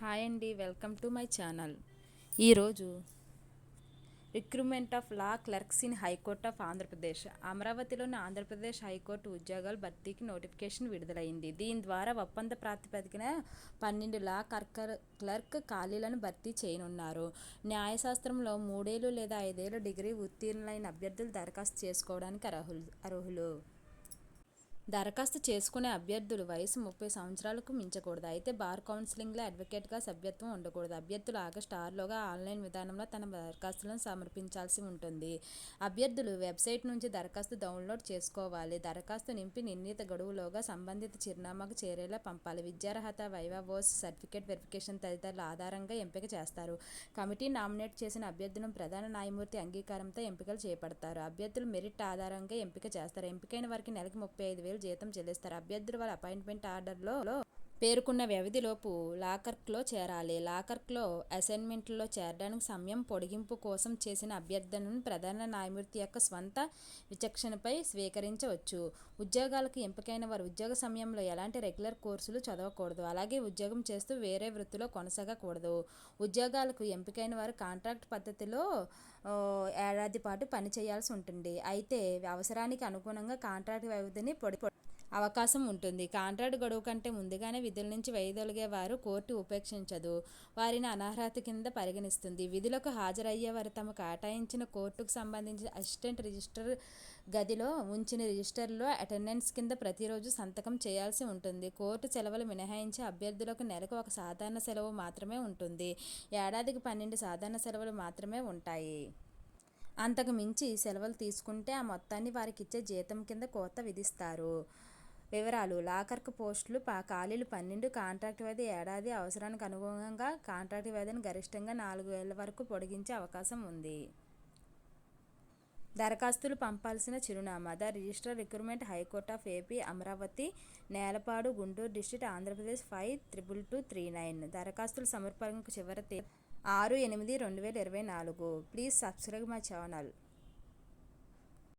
Hi అండి, welcome to my channel. ఈరోజు recruitment of law clerks in high court of Andhra Pradesh. అమరావతిలోని Andhra Pradesh high court ఉద్యోగాల భర్తీకి నోటిఫికేషన్ విడుదలైంది. దీని ద్వారా ఒప్పంద ప్రాతిపదికన 12 లా క్లర్క్ ఖాళీలను భర్తీ చేయనున్నారు. న్యాయశాస్త్రంలో 3 ఏళ్ళు లేదా 5 ఏళ్ల డిగ్రీ ఉత్తీర్ణులైన అభ్యర్థులు దరఖాస్తు చేసుకోవడానికి అర్హులు. దరఖాస్తు చేసుకునే అభ్యర్థులు వయసు 30 సంవత్సరాలకు మించకూడదు. అయితే బార్ కౌన్సిలింగ్లో అడ్వకేట్గా సభ్యత్వం ఉండకూడదు. అభ్యర్థులు ఆగస్టు 6లోగా ఆన్లైన్ విధానంలో తమ దరఖాస్తులను సమర్పించాల్సి ఉంటుంది. అభ్యర్థులు వెబ్సైట్ నుంచి దరఖాస్తు డౌన్లోడ్ చేసుకోవాలి. దరఖాస్తు నింపి నిర్ణీత గడువులోగా సంబంధిత చిరునామాకు చేరేలా పంపాలి. విద్యార్హత, వైవా వోస్, సర్టిఫికేట్ వెరిఫికేషన్ తదితరుల ఆధారంగా ఎంపిక చేస్తారు. కమిటీ నామినేట్ చేసిన అభ్యర్థులను ప్రధాన న్యాయమూర్తి అంగీకారంతో ఎంపికలు చేపడతారు. అభ్యర్థులు మెరిట్ ఆధారంగా ఎంపిక చేస్తారు. ఎంపికైన వారికి నెలకి 35,000 జీతం చెల్లిస్తారు. అభ్యర్థులు వాళ్ళ అపాయింట్మెంట్ ఆర్డర్లో పేర్కొన్న వ్యవధిలోపు లాకర్క్లో చేరాలి. లాకర్క్లో అసైన్మెంట్లో చేరడానికి సమయం పొడిగింపు కోసం చేసిన అభ్యర్థనను ప్రధాన న్యాయమూర్తి యొక్క స్వంత విచక్షణపై స్వీకరించవచ్చు. ఉద్యోగాలకు ఎంపికైన వారు ఉద్యోగ సమయంలో ఎలాంటి రెగ్యులర్ కోర్సులు చదవకూడదు. అలాగే ఉద్యోగం చేస్తూ వేరే వృత్తిలో కొనసాగకూడదు. ఉద్యోగాలకు ఎంపికైన వారు కాంట్రాక్ట్ పద్ధతిలో ఏడాది పాటు పనిచేయాల్సి ఉంటుంది. అయితే అవసరానికి అనుగుణంగా కాంట్రాక్ట్ వ్యవధిని అవకాశం ఉంటుంది. కాంట్రాక్ట్ గడువు కంటే ముందుగానే విధుల నుంచి వైదొలిగే వారు కోర్టు ఉపేక్షించదు. వారిని అనర్హత కింద పరిగణిస్తుంది. విధులకు హాజరయ్యే వారు తమ కేటాయించిన కోర్టుకు సంబంధించిన అసిస్టెంట్ రిజిస్టర్ గదిలో ఉంచిన రిజిస్టర్లో అటెండెన్స్ కింద ప్రతిరోజు సంతకం చేయాల్సి ఉంటుంది. కోర్టు సెలవులు మినహాయించి అభ్యర్థులకు నెలకు 1 సాధారణ సెలవు మాత్రమే ఉంటుంది. ఏడాదికి 12 సాధారణ సెలవులు మాత్రమే ఉంటాయి. అంతకు మించి సెలవులు తీసుకుంటే ఆ మొత్తాన్ని వారికిచ్చే జీతం కింద కోత విధిస్తారు. వివరాలు: లాకర్క్ పోస్టులు ఖాళీలు 12. కాంట్రాక్ట్ వ్యవధి ఏడాది. అవసరానికి అనుగుణంగా కాంట్రాక్ట్ వ్యవధిని గరిష్టంగా 4 ఏళ్ల వరకు పొడిగించే అవకాశం ఉంది. దరఖాస్తులు పంపాల్సిన చిరునామా: the register, recruitment, high court of AP, Amaravati, Nelapadu, Guntur district, Andhra Pradesh 522239. దరఖాస్తుల సమర్పణకు చివరి తేదీ 6/8/2024. Please subscribe my channel.